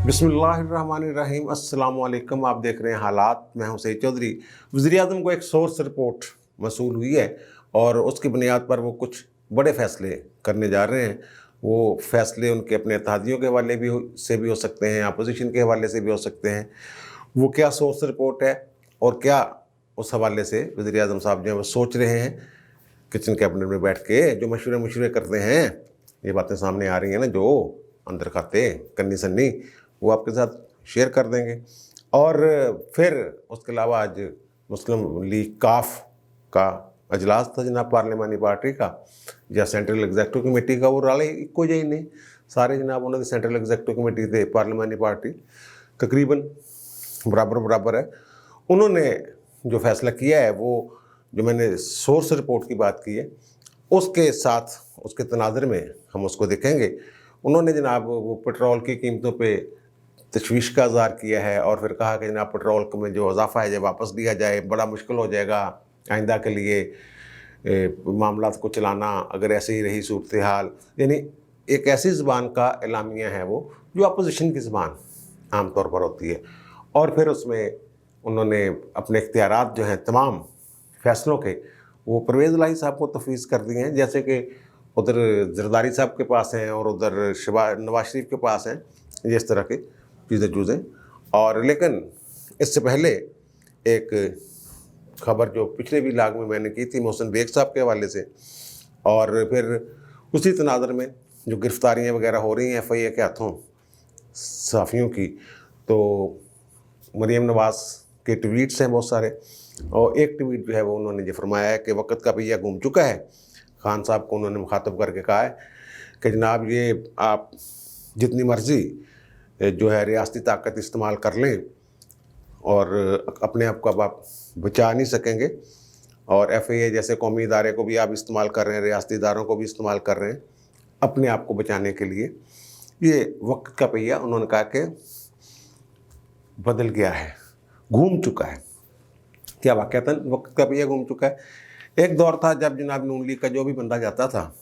बिस्मिल्लाहिर्रहमानिर्रहीम। अस्सलाम वालेकुम। आप देख रहे हैं हालात। मैं हूं सईद चौधरी। वज़ीर-ए-आज़म को एक सोर्स रिपोर्ट मौसूल हुई है और उसकी बुनियाद पर वो कुछ बड़े फ़ैसले करने जा रहे हैं। वो फ़ैसले उनके अपने इत्तेहादियों के हवाले से भी हो सकते हैं, अपोजिशन के हवाले से भी हो सकते हैं। वो क्या सोर्स रिपोर्ट है और क्या उस हवाले से वज़ीर-ए-आज़म साहब जो है वो सोच रहे हैं, किचन कैबिनेट में बैठ के जो मशवरे करते हैं, ये बातें सामने आ रही हैं ना, जो अंदर खाते कन्नी सन्नी, वो आपके साथ शेयर कर देंगे। और फिर उसके अलावा आज मुस्लिम लीग काफ का अजलास था जनाब पार्लिमानी पार्टी का या सेंट्रल एग्जीक्यूटिव कमेटी का। वो राले इको जी नहीं सारे जनाब उन्होंने सेंट्रल एग्जीक्यूटिव कमेटी थे, पार्लिमानी पार्टी तकरीबन बराबर है। उन्होंने जो फैसला किया है, वो जो मैंने सोर्स रिपोर्ट की बात की है उसके साथ उसके तनाज़ुर में हम उसको देखेंगे। उन्होंने जनाब वो पेट्रोल की कीमतों पे तशवीश का इज़हार किया है और फिर कहा कि जनाब पेट्रोल में जो इजाफा है जब वापस लिया जाए बड़ा मुश्किल हो जाएगा आइंदा के लिए मामला को चलाना अगर ऐसे ही रही सूरत हाल। यानी एक ऐसी ज़बान का एलामिया है वो जो अपोजिशन की ज़बान आम तौर पर होती है। और फिर उसमें उन्होंने अपने इख्तियारात जो हैं तमाम फ़ैसलों के वो परवेज़ इलाही साहब को तफवीज़ कर दिए हैं, जैसे कि उधर जरदारी साहब के पास हैं और उधर नवाज शरीफ के पास हैं, इस तरह की चीज़ें। और लेकिन इससे पहले एक खबर जो पिछले व्लॉग में मैंने की थी मोहसिन बेग साहब के हवाले से, और फिर उसी तनाज़ुर में जो गिरफ्तारियाँ वगैरह हो रही हैं FIA के हाथों सहाफ़ियों की, तो मरीम नवाज़ के ट्वीट्स हैं बहुत सारे, और एक ट्वीट जो है वो उन्होंने ये फरमाया है कि वक़्त का पहिया घूम चुका है। खान साहब को उन्होंने मुखातब करके कहा है कि जनाब ये आप जितनी मर्ज़ी जो है रियासती ताकत इस्तेमाल कर लें और अपने आप को अब आप बचा नहीं सकेंगे, और FIA जैसे कौमी इदारे को भी आप इस्तेमाल कर रहे हैं, रियासती इदारों को भी इस्तेमाल कर रहे हैं अपने आप को बचाने के लिए। ये वक्त का पहिया उन्होंने कहा कि बदल गया है, घूम चुका है। क्या वाक़तन वक्त का पहिया घूम चुका है? एक दौर था जब जनाब नून लीग का जो भी बंदा जाता था,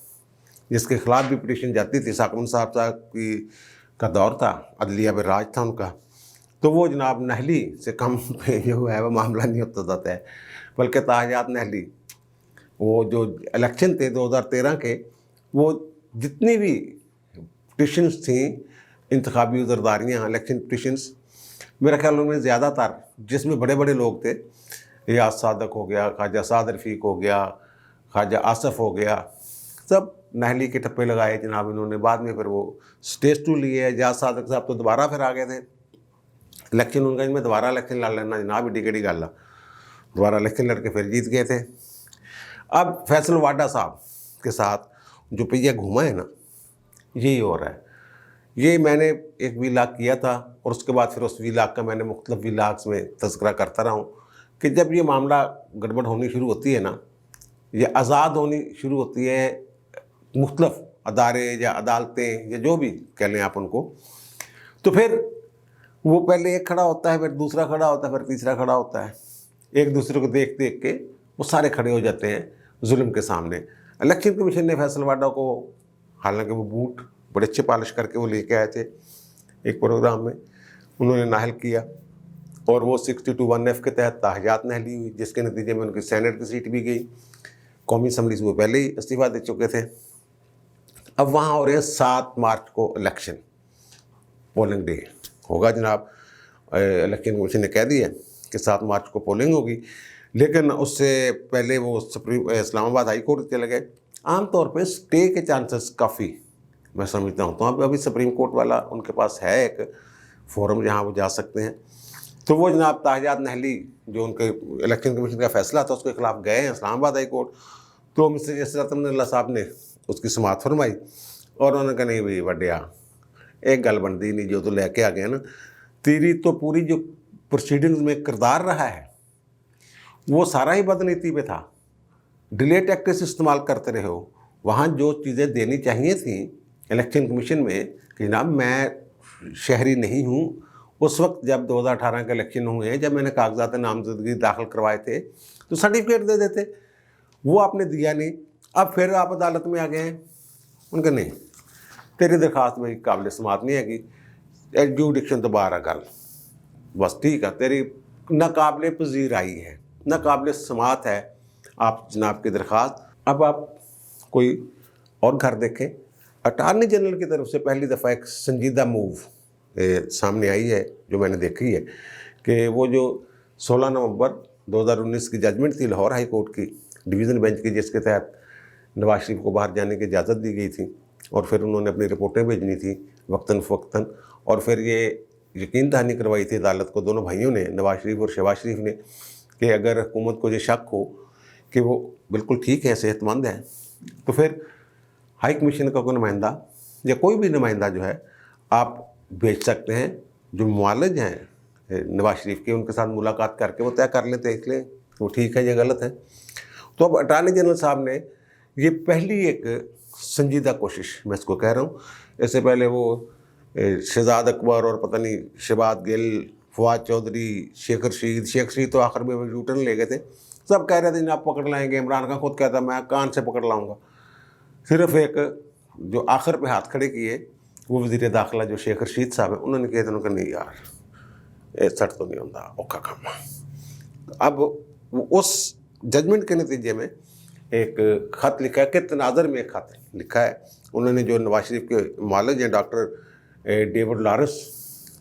जिसके ख़िलाफ़ भी पिटीशन जाती थी, साकम साहब की का दौर था, अदलिया पे राज था उनका, तो वो जनाब नहली से कम पे जो है वो मामला नहीं होता था है, बल्कि ताहयात नहली वो जो इलेक्शन थे 2013 के, वो जितनी भी पिटीशन्स थी इंतखाबी ज़रदारियाँ इलेक्शन पिटीशन्स, मेरा ख्याल उनमें ज़्यादातर जिसमें बड़े बड़े लोग थे, रियाज सादक हो गया, ख्वाजा साद रफ़ीक हो गया, ख्वाजा आसफ़ हो गया, सब नहली के टप्पे लगाए जनाब इन्होंने। बाद में फिर वो स्टेज 2 लिए। एजाज सादक साहब तो दोबारा फिर आ गए थे इलेक्शन उनका, इनमें दोबारा इलेक्शन लड़ लेना जनाब एडी केड़ी गल, दोबारा इलेक्शन लड़के फिर जीत गए थे। अब फैसल वाडा साहब के साथ जो पहिया घूमा है ना, यही हो रहा है। ये मैंने एक व्लॉग किया था और उसके बाद फिर उस व्लॉग का मैंने मुख्तलिफ व्लॉग्स में तज़किरा करता रहा हूँ कि जब ये मामला गड़बड़ होनी शुरू होती है ना, ये आज़ाद होनी शुरू होती है मुख्तलिफ अदारे या अदालतें या जो भी कह लें आप उनको, तो फिर वो पहले एक खड़ा होता है, फिर दूसरा खड़ा होता है, फिर तीसरा खड़ा होता है। एक दूसरे को देख देख के वो सारे खड़े हो जाते हैं जुल्म के सामने। इलेक्शन कमीशन ने फैसल वाडा को, हालांकि वो बूट बड़े अच्छे पॉलिश करके वो लेके आए थे एक प्रोग्राम में, उन्होंने नाहल किया और वो 62(1)F के तहत ताहयात नहली हुई, जिसके नतीजे में उनकी सेनेट की सीट भी गई। कौमी असम्बली से वो पहले ही इस्तीफ़ा दे चुके थे। अब वहाँ हो रहे हैं 7 मार्च को इलेक्शन, पोलिंग डे होगा जनाब। इलेक्शन कमीशन ने कह दिया कि 7 मार्च को पोलिंग होगी, लेकिन उससे पहले वो इस्लामाबाद हाई कोर्ट चले गए। आमतौर पे स्टे के चांसेस काफ़ी मैं समझता हूँ, तो अभी सुप्रीम कोर्ट वाला उनके पास है एक फोरम जहाँ वो जा सकते हैं। तो वो जनाब ताहयात नहली जो उनके इलेक्शन कमीशन का फैसला था उसके खिलाफ गए हैं इस्लामाबाद हाई कोर्ट। तो मिस्टर जसरत साहब ने उसकी समाअत फरमाई और उन्होंने कहा नहीं भाई वड्या एक गल बनती नहीं, जो तो लेके आ गया ना, तेरी तो पूरी जो प्रोसीडिंग्स में किरदार रहा है वो सारा ही बदनीति पे था। डिले टैक्टिक्स इस्तेमाल करते रहे हो। वहाँ जो चीज़ें देनी चाहिए थी इलेक्शन कमीशन में कि जनाब मैं शहरी नहीं हूँ, उस वक्त जब 2018 के इलेक्शन हुए हैं, जब मैंने कागजात नामजदगी दाखिल करवाए थे तो सर्टिफिकेट दे देते, वो आपने दिया नहीं। अब फिर आप अदालत में आ गए हैं, उनका नहीं, तेरी दरख्वास्त भाई काबिल समात नहीं हैगी, एजुडिक्शन दोबारा कर, बस ठीक है, तेरी नाकाबिले पजीराई है, नाकाबिले समात है आप जनाब की दरख्वास्त। अब आप कोई और घर देखें। अटार्नी जनरल की तरफ से पहली दफ़ा एक संजीदा मूव सामने आई है जो मैंने देखी है कि वो जो 16 नवंबर 2019 की जजमेंट थी लाहौर हाई कोर्ट की डिवीज़न बेंच की, जिसके तहत नवाज शरीफ को बाहर जाने की इजाज़त दी गई थी और फिर उन्होंने अपनी रिपोर्टें भेजनी थी वक्तन फ़वक्तन, और फिर ये यकीन दहानी करवाई थी अदालत को दोनों भाइयों ने, नवाज शरीफ और शहबाज शरीफ ने, कि अगर हुकूमत को ये शक हो कि वो बिल्कुल ठीक है, सेहतमंद है, तो फिर हाई कमीशन का कोई नुमाइंदा या कोई भी नुमाइंदा जो है आप भेज सकते हैं, जो मुआलिज हैं नवाज शरीफ के, उनके साथ मुलाकात करके वो तय कर लेते हैं, इसलिए वो ठीक है या गलत है। तो अब अटार्नी जनरल साहब ने ये पहली एक संजीदा कोशिश, मैं इसको कह रहा हूँ, इससे पहले वो शहजाद अकबर और पता नहीं शहबाज गिल, फवाद चौधरी, शेख रशीद तो आखिर में यूटर्न ले गए थे, सब कह रहे थे आप पकड़ लाएंगे, इमरान खान खुद कहता मैं कान से पकड़ लाऊंगा। सिर्फ एक जो आखिर पे हाथ खड़े किए वो वज़ीर दाखिला जो शेख रशीद साहब है, उन्होंने कहा था नहीं यार ये सट तो नहीं होता, औखा काम। अब उस जजमेंट के नतीजे में एक ख़त लिखा है कि तनाज़र में एक ख़त लिखा है उन्होंने, जो नवाज शरीफ के मुआलिज हैं डॉक्टर डेविड लॉरेंस,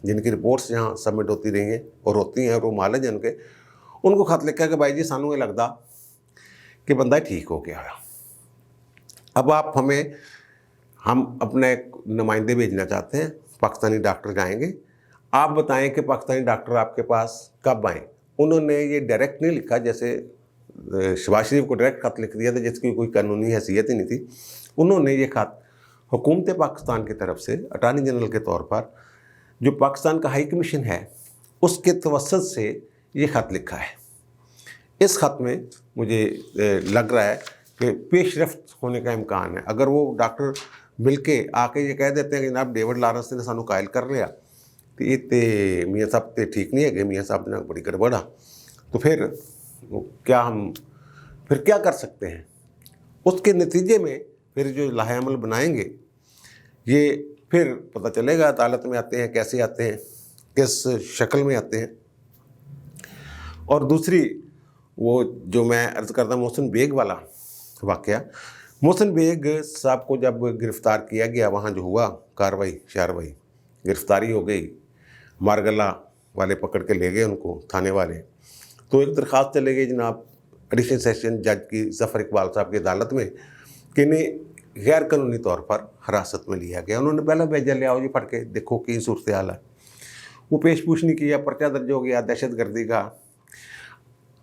जिनकी रिपोर्ट्स यहाँ सबमिट होती रही हैं और होती हैं और वो मुआलिज हैं उनको ख़त लिखा है कि भाई जी सानू ये लगता कि बंदा ठीक हो गया है, अब आप हम अपने नुमाइंदे भेजना चाहते हैं, पाकिस्तानी डॉक्टर जाएंगे, आप बताएं कि पाकिस्तानी डॉक्टर आपके पास कब आएँ। उन्होंने ये डायरेक्ट नहीं लिखा, जैसे शहबाज शरीफ को डायरेक्ट खत लिख दिया था जिसकी कोई कानूनी हैसियत ही नहीं थी। उन्होंने ये खत हुकूमत पाकिस्तान की तरफ से अटार्नी जनरल के तौर पर जो पाकिस्तान का हाई कमीशन है उसके तवस्सुत से ये ख़त लिखा है। इस ख़त में मुझे लग रहा है कि पेशरफ्त होने का इम्कान है। अगर वो डॉक्टर मिलके आके ये कह देते हैं कि जनाब डेविड लॉरेंस ने सानू कायल कर लिया तो ये मियाँ साहब तो ठीक नहीं है, मियाँ साहब ने बड़ी गड़बड़ा, तो फिर हम क्या कर सकते हैं। उसके नतीजे में फिर जो लाहे अमल बनाएंगे ये फिर पता चलेगा अदालत में आते हैं कैसे आते हैं, किस शक्ल में आते हैं। और दूसरी वो जो मैं अर्ज़ करता मोहसिन बेग वाला वाक़या, मोहसिन बेग साहब को जब गिरफ़्तार किया गया, वहाँ जो हुआ कार्रवाई गिरफ़्तारी हो गई, मारगला वाले पकड़ के ले गए उनको थाने वाले, तो एक दरख्वास्त चले गई जनाब एडिशनल सेशन जज की ज़फ़र इकबाल साहब की अदालत में कि इन्हें गैर कानूनी तौर पर हिरासत में लिया गया। उन्होंने पहला भेजा ले आओ जी पढ़ के देखो की सूरत हाल है, वो पेश पूछ नहीं किया, पर्चा दर्ज हो गया दहशतगर्दी का।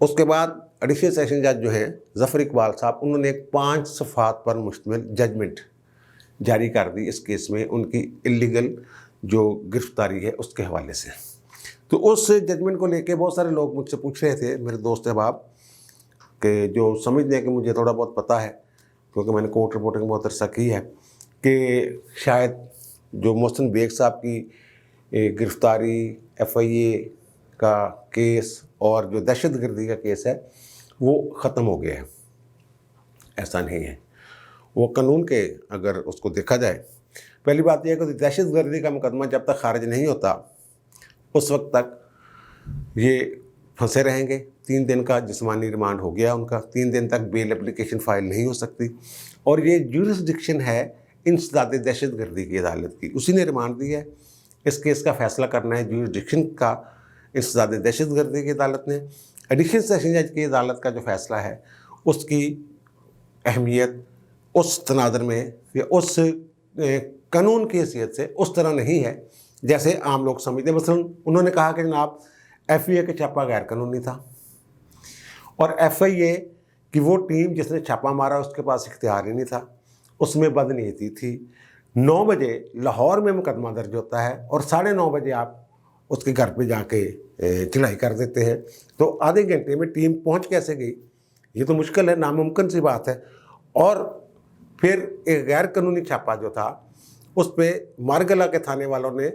उसके बाद एडिशनल सेशन जज जो है ज़फ़र इकबाल साहब, उन्होंने एक 5 सफ़ात पर मुश्तमिल जजमेंट जारी कर दी इस केस में, उनकी इलीगल जो गिरफ़्तारी है उसके हवाले से। तो उस जजमेंट को लेके बहुत सारे लोग मुझसे पूछ रहे थे, मेरे दोस्त अहबाब कि जो समझते हैं कि मुझे थोड़ा बहुत पता है क्योंकि मैंने कोर्ट रिपोर्टिंग बहुत अरसा की है, कि शायद जो मोहसिन बेग साहब की गिरफ़्तारी, FIA का केस और जो दहशतगर्दी का केस है वो ख़त्म हो गया है। ऐसा नहीं है, वो कानून के अगर उसको देखा जाए, पहली बात यह है कि दहशतगर्दी का मुकदमा जब तक खारिज नहीं होता उस वक्त तक ये फंसे रहेंगे। 3 दिन का जिस्मानी रिमांड हो गया उनका, 3 दिन तक बेल एप्लीकेशन फ़ाइल नहीं हो सकती, और ये जुरिस्डिक्शन है इंसदाद दहशतगर्दी की अदालत की, उसी ने रिमांड दिया है। इस केस का फ़ैसला करना है जुरिस्डिक्शन का इंसदाद दहशतगर्दी की अदालत ने। एडिशनल सेशन जज की अदालत का जो फ़ैसला है उसकी अहमियत उस तनाज़र में या उस कानून की हैसियत से उस तरह नहीं है जैसे आम लोग समझते हैं। मसलन उन्होंने कहा कि जनाब FIA का छापा गैर कानूनी था, और FIA कि वो टीम जिसने छापा मारा उसके पास इख्तियार ही नहीं था, उसमें बदनीयती थी। 9 बजे लाहौर में मुकदमा दर्ज होता है और 9:30 बजे आप उसके घर पे जाके चढ़ाई कर देते हैं, तो आधे घंटे में टीम पहुंच कैसे गई? ये तो मुश्किल है, नामुमकिन सी बात है। और फिर एक गैर कानूनी छापा जो था उस पर मारगला के थाने वालों ने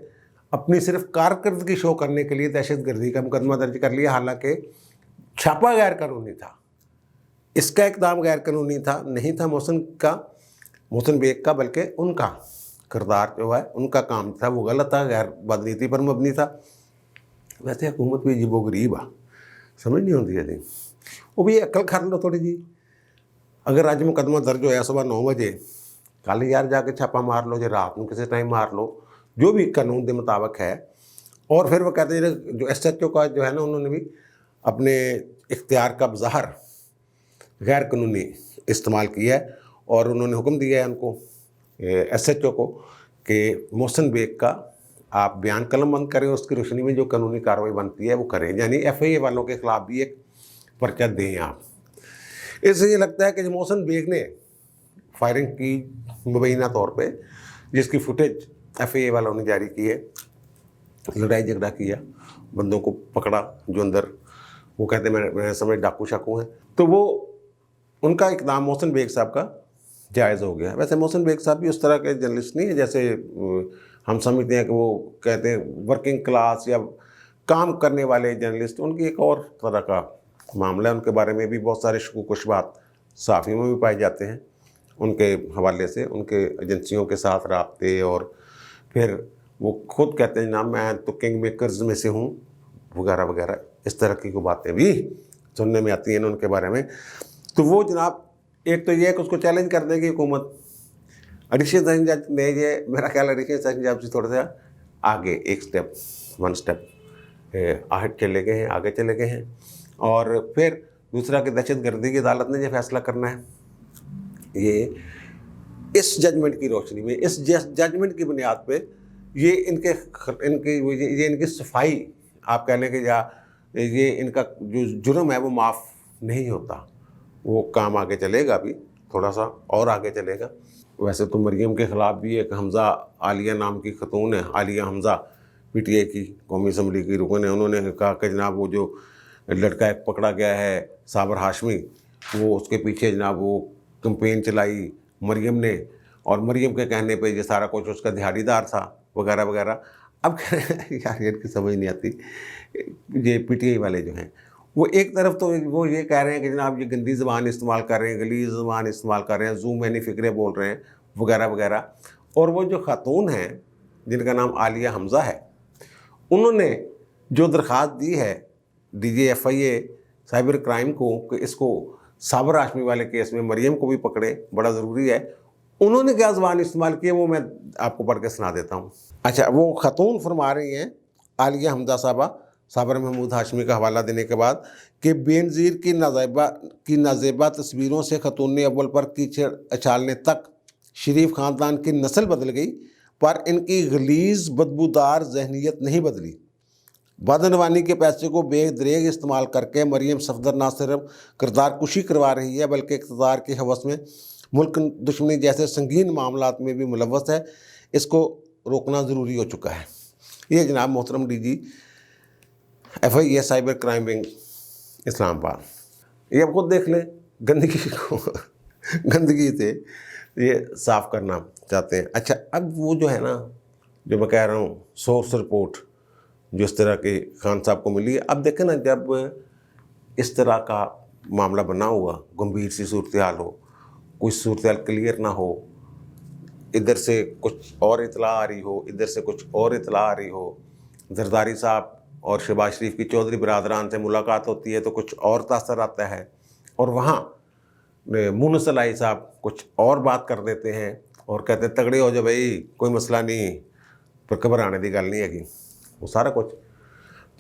अपनी सिर्फ कारकर्दगी शो करने के लिए दहशतगर्दी का मुकदमा दर्ज कर लिया, हालांकि छापा गैर कानूनी था, इसका इक़दाम गैर कानूनी था, नहीं था मोहसिन बेग का बल्कि उनका। किरदार जो है उनका काम था वो गलत था, गैर बदनीति पर मबनी था। वैसे हुकूमत भी अजीबो गरीब आ, समझ नहीं आती है जी। वो भी अकल कर लो थोड़ी जी। अगर अज मुकदमा दर्ज होया सुबह 9 बजे, कल यार जाके छापा मार लो, जो रात में किसी टाइम मार लो, जो भी कानून के मुताबिक है। और फिर वो कहते हैं जो SHO का जो है ना, उन्होंने भी अपने इख्तियार का बज़ाहर गैर कानूनी इस्तेमाल किया है और उन्होंंने हुक्म दिया है उनको SHO को कि मोहसिन बेग का आप बयान कलम बंद करें, उसकी रोशनी में जो कानूनी कार्रवाई बनती है वो करें, यानी FIA वालों के ख़िलाफ़ भी एक पर्चा दें आप। इससे ये लगता है कि मोहसिन बेग ने फायरिंग की मुबैना तौर पे, जिसकी फुटेज FIA वालों ने जारी की है, लड़ाई झगड़ा किया, बंदों को पकड़ा जो अंदर वो कहते हैं मैं समझ डाकू शाकू हैं, तो वो उनका इकदाम मोहसिन बेग साहब का जायज़ हो गया। वैसे मोहसिन बेग साहब भी उस तरह के जर्नलिस्ट नहीं है जैसे हम समझते हैं कि वो कहते हैं वर्किंग क्लास या काम करने वाले जर्नलिस्ट, उनकी एक और तरह का मामला है। उनके बारे में भी बहुत सारे शकूक व शुबहात सहाफ़ियों में भी पाए जाते हैं उनके हवाले से, उनके एजेंसियों के साथ राब्ते, और फिर वो खुद कहते हैं जनाब मैं तो किंग मेकर्स में से हूँ वगैरह वगैरह, इस तरह की को बातें भी सुनने में आती हैं उनके बारे में। तो वो जनाब एक तो ये है कि उसको चैलेंज कर देगी हुकूमत। एडिशनल सेशन जज ने ये, मेरा ख्याल एडिशनल सेशन जज से थोड़ा सा आगे एक स्टेप, 1 स्टेप आगे चले गए हैं। और फिर दूसरा कि दहशत गर्दी की अदालत ने ये फैसला करना है, ये इस जजमेंट की रोशनी में, इस जजमेंट की बुनियाद पे ये इनकी सफाई आप कह लें कि या ये इनका जो जुर्म है वो माफ़ नहीं होता, वो काम आगे चलेगा, भी थोड़ा सा और आगे चलेगा। वैसे तो मरियम के ख़िलाफ़ भी एक हमज़ा आलिया नाम की खतून है, आलिया हमज़ा PTI की कौमी असम्बली की रुकन है, उन्होंने कहा कि जनाब वो जो लड़का एक पकड़ा गया है साबर हाशमी, वो उसके पीछे जनाब वो कैंपेन चलाई मरियम ने, और मरियम के कहने पे ये सारा कुछ उसका दिहाड़ीदार था वगैरह वगैरह। अब यार इनकी समझ नहीं आती, ये PTI वाले जो हैं वो एक तरफ तो वो ये कह रहे हैं कि जनाब ये गंदी ज़बान इस्तेमाल कर रहे हैं, गलीज़ ज़बान इस्तेमाल कर रहे हैं, ज़ूम मैनी फ़िक्रे बोल रहे हैं वगैरह वगैरह। और वो जो खातून हैं जिनका नाम आलिया हमज़ा है, उन्होंने जो दरख्वास्त दी है DG FIA साइबर क्राइम को कि इसको साबर हाशमी वाले केस में मरियम को भी पकड़े, बड़ा ज़रूरी है, उन्होंने क्या ज़बान इस्तेमाल की है वो मैं आपको पढ़ के सुना देता हूँ। अच्छा, वो खातून फरमा रही हैं आलिया हमज़ा साहबा साबर महमूद हाशमी का हवाला देने के बाद कि बेनज़ीर की नाज़ेबा तस्वीरों से खतून अव्वल पर कीचड़ उछालने तक शरीफ ख़ानदान की नस्ल बदल गई, पर इनकी गलीज़ बदबूदार जहनीत नहीं बदली। बदनवानी के पैसे को बेदरेग इस्तेमाल करके मरियम सफदर ना सिर्फ किरदार कुशी करवा रही है बल्कि इक़्तिदार के हवस में मुल्क दुश्मनी जैसे संगीन मामलात में भी मुलव्वस है। इसको रोकना ज़रूरी हो चुका है। ये जनाब मोहतरम DG FIA cyber crime wing Islamabad, ये अब खुद देख लें, गंदगी को गंदगी से ये साफ़ करना चाहते हैं। अच्छा, अब वो जो है ना, जो मैं कह रहा हूँ सोर्स रिपोर्ट जो इस तरह की खान साहब को मिली है, अब देखें ना, जब इस तरह का मामला बना हुआ, गंभीर सी सूरत हाल हो, कोई सूरत हाल क्लियर ना हो, इधर से कुछ और इतला आ रही हो, इधर से कुछ और इतला आ रही हो, जरदारी साहब और शहबाज शरीफ की चौधरी बरादरान से मुलाकात होती है तो कुछ और तासर आता है, और वहाँ मुनसल आई साहब कुछ और बात कर देते हैं और कहते हैं तगड़े हो जाओ भाई, कोई मसला नहीं, पर घबराने की गल नहीं हैगी, वो सारा कुछ।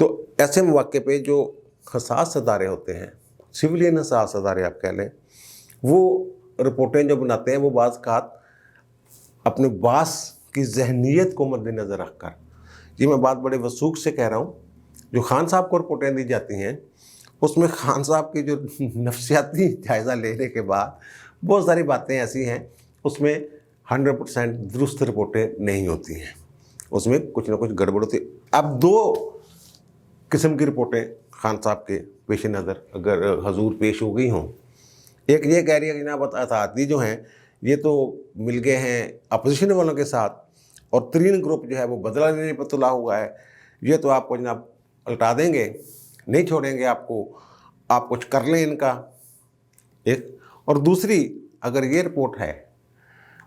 तो ऐसे मौके पे जो हसास अदारे होते हैं, सिविलियन हसास अदारे आप कह लें, वो रिपोर्टें जो बनाते हैं वो बाज़ खात अपने बास की जहनीत को मद्देनज़र रख कर, ये मैं बात बड़े वसूख से कह रहा हूँ, जो खान साहब को रिपोर्टें दी जाती हैं उसमें खान साहब की जो नफ्सियाती जायज़ा लेने के बाद बहुत सारी बातें ऐसी हैं उसमें 100% दुरुस्त रिपोर्टें नहीं होती हैं, उसमें कुछ ना कुछ गड़बड़ होती है। अब 2 किस्म की रिपोर्टें खान साहब के पेश नज़र अगर हजूर पेश हो गई हों, एक ये कह रही है कि जनाब अताती जो हैं ये तो मिल गए हैं अपोजिशन वालों के साथ, और 3 ग्रुप जो है वो बदला लेने पर तुला हुआ है, ये तो आपको जनाब उल्टा देंगे, नहीं छोड़ेंगे आपको, आप कुछ कर लें इनका। एक और दूसरी अगर ये रिपोर्ट है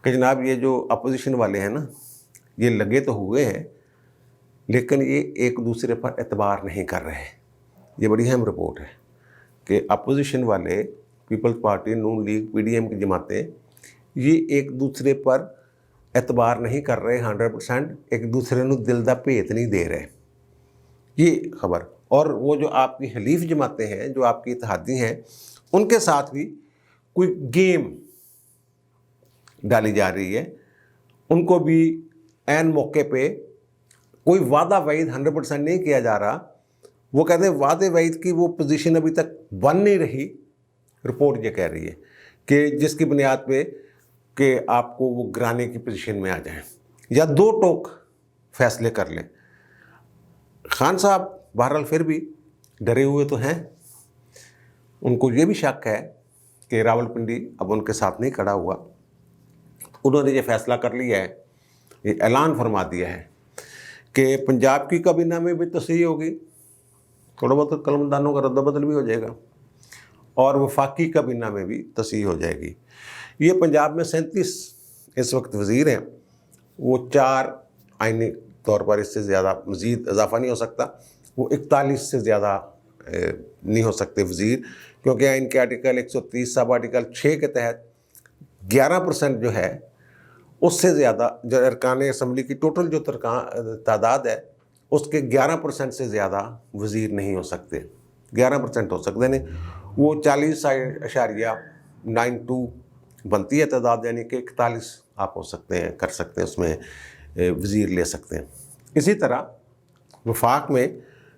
کہ جناب یہ جو اپوزیشن والے ہیں نا یہ لگے تو ہوئے ہیں لیکن یہ ایک دوسرے پر اعتبار نہیں کر رہے. یہ بڑی اہم رپورٹ ہے کہ اپوزیشن والے پیپلز پارٹی، نون لیگ، پی ڈی ایم کی جماعتیں یہ ایک دوسرے پر اعتبار نہیں کر رہے 100%، ایک دوسرے نو دل دا بھیت نہیں دے رہے. یہ خبر. اور وہ جو آپ کی حلیف جماعتیں ہیں، جو آپ کی اتحادی ہیں، ان کے ساتھ بھی کوئی گیم ڈالی جا رہی ہے. ان کو بھی عین موقع پہ کوئی وعدہ وعید 100% نہیں کیا جا رہا. وہ کہتے ہیں وعدے وعید کی وہ پوزیشن ابھی تک بن نہیں رہی. رپورٹ یہ کہہ رہی ہے کہ جس کی بنیاد پہ کہ آپ کو وہ گرانے کی پوزیشن میں آ جائیں یا دو ٹوک فیصلے کر لیں. خان صاحب بہرحال پھر بھی ڈرے ہوئے تو ہیں. ان کو یہ بھی شک ہے کہ راولپنڈی اب ان کے ساتھ نہیں کھڑا ہوا. انہوں نے یہ فیصلہ کر لیا ہے، یہ اعلان فرما دیا ہے کہ پنجاب کی کابینہ میں بھی تصحیح ہوگی، تھوڑا بہت قلمدانوں کا رد و بدل بھی ہو جائے گا، اور وفاقی کابینہ میں بھی تصحیح ہو جائے گی. یہ پنجاب میں 37 اس وقت وزیر ہیں، وہ 4 آئینی طور پر اس سے زیادہ مزید اضافہ نہیں ہو سکتا، وہ 41 سے زیادہ نہیں ہو سکتے وزیر، کیونکہ آئین کے آرٹیکل 130 سب آرٹیکل 6 کے تحت 11% جو ہے اس سے زیادہ جو ارکان اسمبلی کی ٹوٹل جو تعداد ہے اس کے 11% سے زیادہ وزیر نہیں ہو سکتے. 11% ہو سکتے نہیں، وہ 40.92 بنتی ہے تعداد، یعنی کہ 41 آپ ہو سکتے ہیں، کر سکتے ہیں، اس میں وزیر لے سکتے ہیں. اسی طرح وفاق میں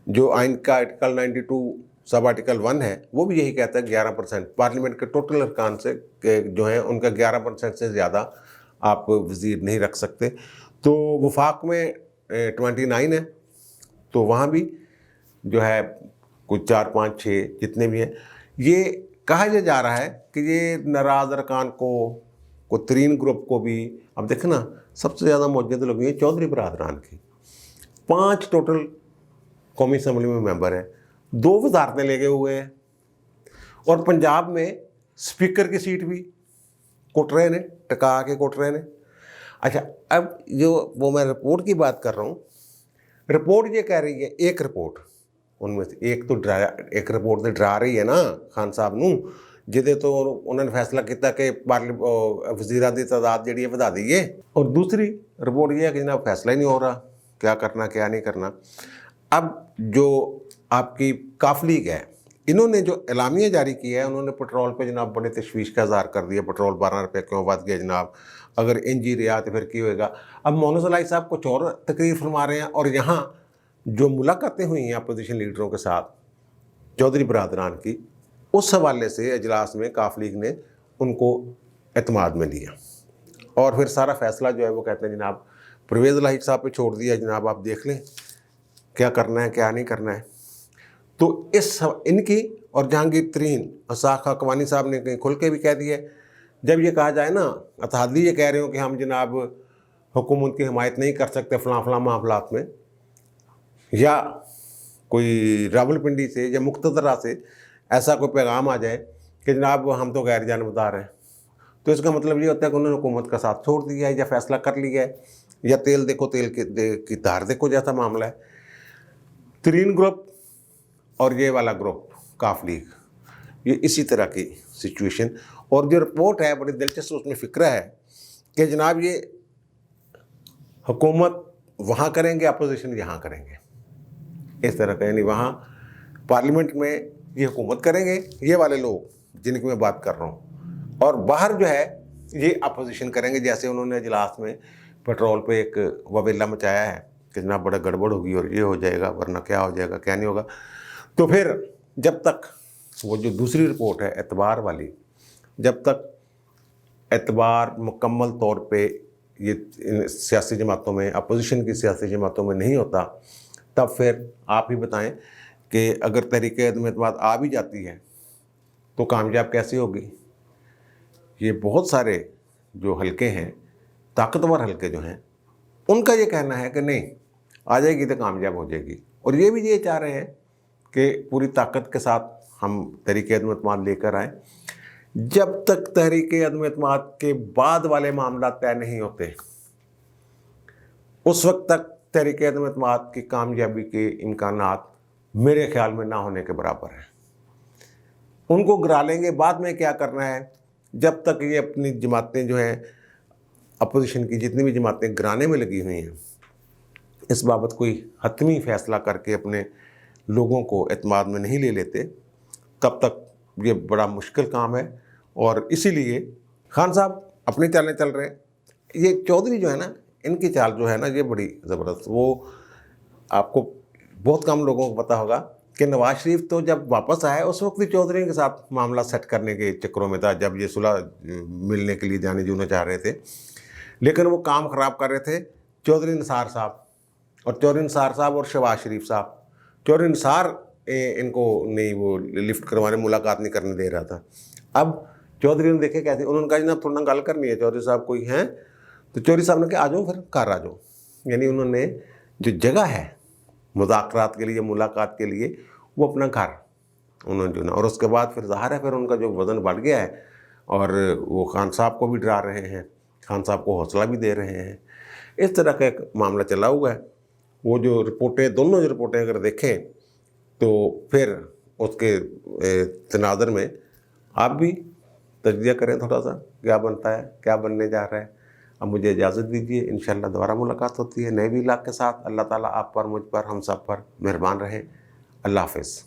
جو آئین کا آرٹیکل 92 سب آرٹیکل 1 ہے وہ بھی یہی کہتا ہے 11%. پارلیمنٹ کے ٹوٹل ارکان سے جو ہیں ان کا 11% سے زیادہ آپ وزیر نہیں رکھ سکتے. تو وفاق میں 29 ہے، تو وہاں بھی جو ہے کچھ 4 5 6 جتنے بھی ہیں. یہ کہا یہ جا رہا ہے کہ یہ ناراض ارکان کو ترین گروپ کو بھی، اب دیکھیں نا سب سے زیادہ موجود لوگ ہیں چودھری برادران کی. 5 ٹوٹل قومی اسمبلی میں ممبر ہیں، 2 وزارتیں لے گئے ہوئے ہیں، اور پنجاب میں اسپیکر کی سیٹ بھی کوٹ رہے ہیں، ٹکا کے کوٹ رہے ہیں. اچھا اب جو وہ میں رپورٹ کی بات کر رہا ہوں، رپورٹ یہ کہہ رہی ہے، ایک رپورٹ ان میں سے ایک رپورٹ تو ڈرا رہی ہے نا خان صاحب نو، جدے تو انہوں نے فیصلہ کیا کہ وزیران کی تعداد جڑی ہے بڑھا دیئے، اور دوسری رپورٹ یہ ہے کہ جناب فیصلہ ہی نہیں ہو رہا کیا کرنا کیا نہیں کرنا. اب جو آپ کی کاف لیگ ہے، انہوں نے جو اعلامیہ جاری کیا ہے، انہوں نے پٹرول پہ جناب بڑے تشویش کا اظہار کر دیا. پٹرول 12 روپے کیوں بات گیا جناب، اگر انجی رہا تو پھر کی ہوئے گا. اب مونس علائی صاحب کچھ اور تقریر فرما رہے ہیں، اور یہاں جو ملاقاتیں ہوئی ہیں اپوزیشن لیڈروں کے ساتھ چودھری برادران کی، اس حوالے سے اجلاس میں کاف لیگ نے ان کو اعتماد میں لیا، اور پھر سارا فیصلہ جو ہے وہ کہتے ہیں جناب پرویز الہی صاحب پہ چھوڑ دیا، جناب آپ دیکھ لیں کیا کرنا ہے کیا نہیں کرنا ہے. تو ان کی اور جہانگیر ترین اسحاق حقوانی صاحب نے کہیں کھل کے بھی کہہ دیا ہے، جب یہ کہا جائے نا اتحادی یہ کہہ رہے ہوں کہ ہم جناب حکومت کی حمایت نہیں کر سکتے فلاں معاملات میں، یا کوئی راولپنڈی سے یا مقتدرہ سے ایسا کوئی پیغام آ جائے کہ جناب ہم تو غیر جانبدار ہیں، تو اس کا مطلب یہ ہوتا ہے کہ انہوں نے حکومت کا ساتھ چھوڑ دیا ہے یا فیصلہ کر لیا ہے، یا تیل دیکھو تیل کی دھار دیکھو جیسا معاملہ ہے. ترین گروپ اور یہ والا گروپ کاف لیگ، یہ اسی طرح کی سچویشن. اور جو رپورٹ ہے بڑی دلچسپ، اس میں فکرہ ہے کہ جناب یہ حکومت وہاں کریں گے، اپوزیشن یہاں کریں گے، اس طرح کا، یعنی وہاں پارلیمنٹ میں یہ حکومت کریں گے یہ والے لوگ جن کی میں بات کر رہا ہوں، اور باہر جو ہے یہ اپوزیشن کریں گے. جیسے انہوں نے اجلاس میں پیٹرول پہ ایک وبیلا مچایا ہے کہ جناب بڑا گڑبڑ ہوگی اور یہ ہو جائے گا، ورنہ کیا ہو جائے گا کیا نہیں ہوگا. تو پھر جب تک وہ جو دوسری رپورٹ ہے اعتبار والی، جب تک اعتبار مکمل طور پہ یہ سیاسی جماعتوں میں، اپوزیشن کی سیاسی جماعتوں میں نہیں ہوتا، تب پھر آپ ہی بتائیں کہ اگر تحریک عدم اعتماد آ بھی جاتی ہے تو کامیاب کیسے ہوگی. یہ بہت سارے جو حلقے ہیں، طاقتور حلقے جو ہیں، ان کا یہ کہنا ہے کہ نہیں آ جائے گی تو کامیاب ہو جائے گی، اور یہ بھی یہ چاہ رہے ہیں کہ پوری طاقت کے ساتھ ہم تحریک عدم اعتماد لے کر آئیں. جب تک تحریک عدم اعتماد کے بعد والے معاملات طے نہیں ہوتے اس وقت تک تحریک عدم اعتماد کی کامیابی کے امکانات میرے خیال میں نہ ہونے کے برابر ہیں. ان کو گرا لیں گے. بعد میں کیا کرنا ہے، جب تک یہ اپنی جماعتیں جو ہیں اپوزیشن کی جتنی بھی جماعتیں گرانے میں لگی ہوئی ہیں، اس بابت کوئی حتمی فیصلہ کر کے اپنے لوگوں کو اعتماد میں نہیں لے لیتے، تب تک یہ بڑا مشکل کام ہے. اور اسی لیے خان صاحب اپنی چالیں چل رہے ہیں. یہ چودھری جو ہے نا، ان کی چال جو ہے نا یہ بڑی زبردست. وہ آپ کو بہت کم لوگوں کو پتہ ہوگا کہ نواز شریف تو جب واپس آئے اس وقت بھی چودھری کے ساتھ معاملہ سیٹ کرنے کے چکروں میں تھا، جب یہ صلح ملنے کے لیے جانے جونا چاہ رہے تھے، لیکن وہ کام خراب کر رہے تھے چودھری نثار صاحب. اور چودھری نثار صاحب اور شہباز شریف صاحب. چودھری نثار ان کو نہیں وہ لفٹ کروانے ملاقات نہیں کرنے دے رہا تھا. اب چودھری نے دیکھے کہتے انہوں نے کہا جناب تھوڑا گل کرنی ہے، چودھری صاحب کوئی ہیں؟ تو چودھری صاحب نے کہا آ جاؤ پھر گھر آ جاؤ. یعنی انہوں نے جو جگہ ہے مذاکرات کے لیے ملاقات کے لیے وہ اپنا گھر انہوں نے چنا. اور اس کے بعد پھر ظاہر ہے پھر ان کا جو وزن بڑھ گیا ہے اور وہ خان صاحب کو بھی ڈرا رہے ہیں، خان صاحب کو حوصلہ بھی دے رہے ہیں. اس طرح کا ایک معاملہ چلا ہوا ہے. وہ جو رپورٹیں دونوں جو رپورٹیں اگر دیکھیں تو پھر اس کے تناظر میں آپ بھی تجزیہ کریں تھوڑا سا کیا بنتا ہے کیا بننے جا رہا ہے. اب مجھے اجازت دیجیے، انشاءاللہ دوبارہ ملاقات ہوتی ہے نئے ویلاگ کے ساتھ. اللہ تعالیٰ آپ پر، مجھ پر، ہم سب پر مہربان رہے. اللہ حافظ.